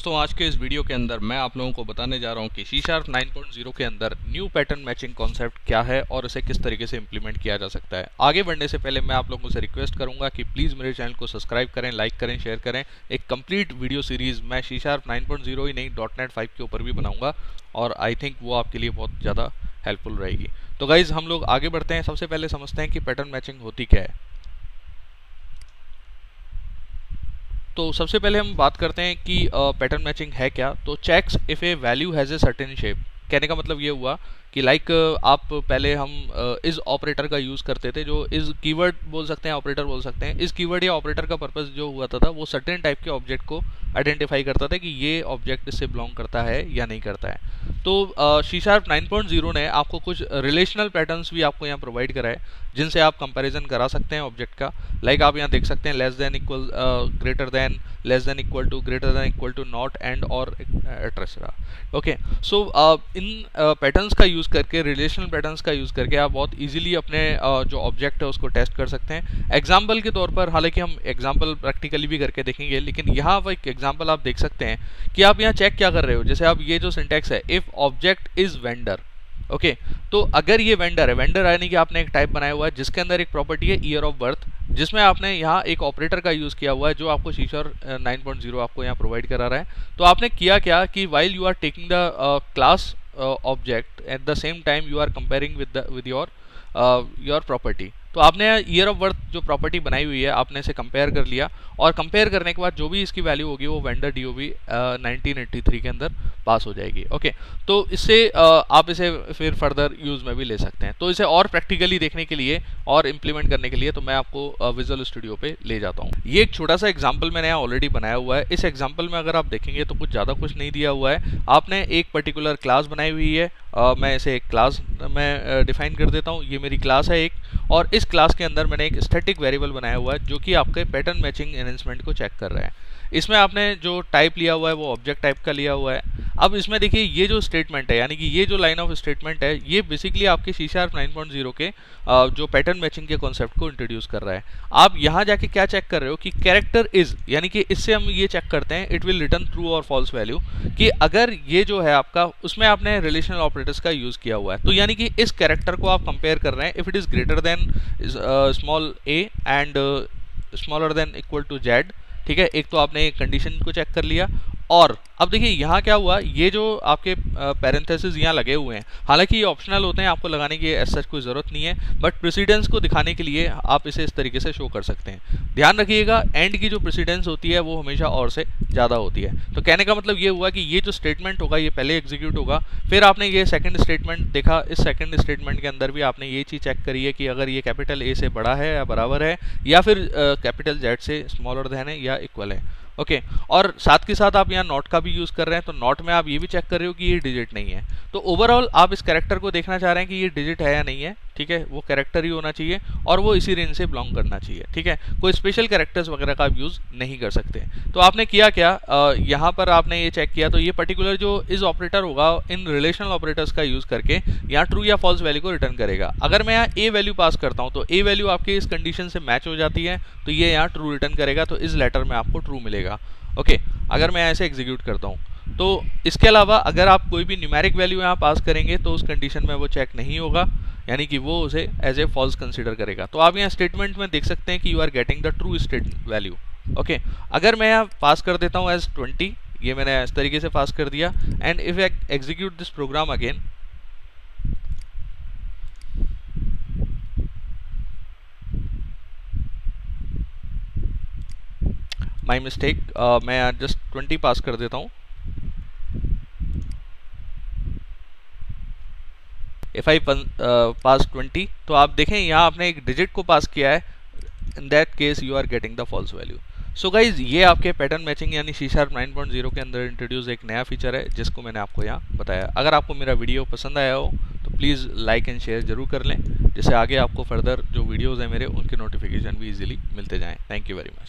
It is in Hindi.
दोस्तों, आज के इस वीडियो के अंदर मैं आप लोगों को बताने जा रहा हूं कि C# 9.0 के अंदर न्यू पैटर्न मैचिंग कॉन्सेप्ट क्या है और इसे किस तरीके से इंप्लीमेंट किया जा सकता है। आगे बढ़ने से पहले मैं आप लोगों से रिक्वेस्ट करूंगा कि प्लीज़ मेरे चैनल को सब्सक्राइब करें, लाइक करें, शेयर करें। एक कंप्लीट वीडियो सीरीज़ मैं C# 9.0 ही नहीं .NET 5 के ऊपर भी बनाऊँगा और आई थिंक वो आपके लिए बहुत ज़्यादा हेल्पफुल रहेगी। तो गाइज़, हम लोग आगे बढ़ते हैं। सबसे पहले समझते हैं कि पैटर्न मैचिंग होती क्या है। तो सबसे पहले हम बात करते हैं कि पैटर्न मैचिंग है क्या। तो checks if a value has a certain shape. कहने का मतलब ये हुआ कि आप पहले हम इस ऑपरेटर का यूज़ करते थे, जो इस कीवर्ड बोल सकते हैं, ऑपरेटर बोल सकते हैं। इस कीवर्ड या ऑपरेटर का पर्पस जो हुआ था वो सर्टेन टाइप के ऑब्जेक्ट को आइडेंटिफाई करता था कि ये ऑब्जेक्ट इससे बिलोंग करता है या नहीं करता है। तो C# 9.0 ने आपको कुछ रिलेशनल पैटर्न्स भी आपको यहाँ प्रोवाइड करा है, जिनसे आप कंपैरिजन करा सकते हैं ऑब्जेक्ट का। आप यहाँ देख सकते हैं less than equal, greater than, less than equal to, greater than equal to, not, and, और एट्सेट्रा। ओके, सो इन पैटर्न्स का यूज़ करके, रिलेशनल पैटर्न्स का यूज़ करके आप बहुत इजीली अपने जो ऑब्जेक्ट है उसको टेस्ट कर सकते हैं। एग्जाम्पल के तौर पर, हालांकि हम एग्जाम्पल प्रैक्टिकली भी करके देखेंगे, लेकिन यहाँ पर एक एग्जाम्पल आप देख सकते हैं कि आप यहाँ चेक क्या कर रहे हो। जैसे आप ये जो सिंटैक्स है, if object is vendor, okay, तो अगर ये वेंडर है, वेंडर यानी कि आपने एक टाइप बनाया हुआ है जिसके अंदर एक प्रॉपर्टी है ईयर ऑफ बर्थ, जिसमें आपने यहाँ एक ऑपरेटर का यूज़ किया हुआ है जो आपको C# 9.0 आपको यहाँ प्रोवाइड करा रहा है। तो आपने किया क्या कि while you are taking the class object, at the same time you are comparing with your property. तो आपने ईयर ऑफ बर्थ जो प्रॉपर्टी बनाई हुई है, आपने इसे कंपेयर कर लिया, और कंपेयर करने के बाद जो भी इसकी वैल्यू होगी वो वेंडर DOB 1983 के अंदर पास हो जाएगी। ओके, तो इससे आप इसे फिर फर्दर यूज़ में भी ले सकते हैं। तो इसे और प्रैक्टिकली देखने के लिए और इम्प्लीमेंट करने के लिए तो मैं आपको विजुअल स्टूडियो पे ले जाता हूँ। ये एक छोटा सा एग्जाम्पल मैंने यहाँ ऑलरेडी बनाया हुआ है। इस एग्जाम्पल में अगर आप देखेंगे तो कुछ ज़्यादा कुछ नहीं दिया हुआ है। आपने एक पर्टिकुलर क्लास बनाई हुई है, मैं इसे एक क्लास में डिफाइन कर देता हूँ। ये मेरी क्लास है एक, और इस क्लास के अंदर मैंने एक स्टैटिक वेरिएबल बनाया हुआ है जो कि आपके पैटर्न मैचिंग एनहांसमेंट को चेक कर रहा है। इसमें आपने जो टाइप लिया हुआ है वो ऑब्जेक्ट टाइप का लिया हुआ है। अब इसमें देखिए ये जो स्टेटमेंट है, यानी कि ये जो लाइन ऑफ स्टेटमेंट है, ये बेसिकली आपके C# 9.0 के जो पैटर्न मैचिंग के कॉन्सेप्ट को इंट्रोड्यूस कर रहा है। आप यहाँ जाके क्या चेक कर रहे हो कि कैरेक्टर इज, यानी कि इससे हम ये चेक करते हैं इट विल रिटर्न ट्रू और फॉल्स वैल्यू, कि अगर ये जो है आपका, उसमें आपने रिलेशनल ऑपरेटर्स का यूज़ किया हुआ है। तो यानी कि इस कैरेक्टर को आप कंपेयर कर रहे हैं, if it is greater than small a and smaller than equal to z। ठीक है, एक तो आपने कंडीशन को चेक कर लिया। और अब देखिए यहाँ क्या हुआ, ये जो आपके पैरेंथेसिस यहाँ लगे हुए हैं, हालांकि ये ऑप्शनल होते हैं, आपको लगाने की ऐसा कोई ज़रूरत नहीं है, बट प्रेसिडेंस को दिखाने के लिए आप इसे इस तरीके से शो कर सकते हैं। ध्यान रखिएगा, एंड की जो प्रेसिडेंस होती है वो हमेशा और से ज़्यादा होती है। तो कहने का मतलब ये हुआ कि ये जो स्टेटमेंट होगा ये पहले एग्जीक्यूट होगा, फिर आपने ये सेकंड स्टेटमेंट देखा। इस सेकंड स्टेटमेंट के अंदर भी आपने ये चीज़ चेक करी है कि अगर ये कैपिटल A से बड़ा है या बराबर है, या फिर कैपिटल Z से स्मॉलर देन है या इक्वल है। ओके, और साथ के साथ आप यहाँ नॉट का भी यूज़ कर रहे हैं, तो नॉट में आप ये भी चेक कर रहे हो कि ये डिजिट नहीं है। तो ओवरऑल आप इस कैरेक्टर को देखना चाह रहे हैं कि ये डिजिट है या नहीं है। ठीक है, वो कैरेक्टर ही होना चाहिए और वो इसी रेंज से बिलोंग करना चाहिए। ठीक है, कोई स्पेशल कैरेक्टर्स वगैरह का आप यूज़ नहीं कर सकते। तो आपने किया क्या, यहाँ पर आपने ये चेक किया, तो ये पर्टिकुलर जो इस ऑपरेटर होगा इन रिलेशनल ऑपरेटर्स का यूज़ करके यहाँ ट्रू या फॉल्स वैल्यू को रिटर्न करेगा। अगर मैं यहाँ A वैल्यू पास करता हूँ तो A वैल्यू आपके इस कंडीशन से मैच हो जाती है, तो ये यहाँ ट्रू रिटर्न करेगा, तो इस लेटर में आपको ट्रू मिलेगा। ओके, अगर मैं ऐसे एग्जीक्यूट करता हूँ तो इसके अलावा अगर आप कोई भी न्यूमेरिक वैल्यू यहाँ पास करेंगे तो उस कंडीशन में वो चेक नहीं होगा, यानी कि वो उसे एज ए फॉल्स कंसीडर करेगा। तो आप यहाँ स्टेटमेंट में देख सकते हैं कि you are getting the true state value. Okay, अगर मैं यहाँ पास कर देता हूँ एज 20, ये मैंने इस तरीके से पास कर दिया, and if I execute this program again, my mistake, मैं जस्ट 20 पास कर देता हूँ। इफ आई पास 20, तो आप देखें यहाँ आपने एक डिजिट को पास किया है, in that case you are getting the false value. So guys, ये आपके पैटर्न मैचिंग यानी C# 9.0 के अंदर इंट्रोड्यूस एक नया फीचर है जिसको मैंने आपको यहाँ बताया। अगर आपको मेरा वीडियो पसंद आया हो तो प्लीज़ लाइक एंड शेयर जरूर कर लें, जिससे आगे आपको फर्दर जो वीडियोज़ हैं मेरे, उनके नोटिफिकेशन भी इजीली मिलते जाएं। Thank you very much.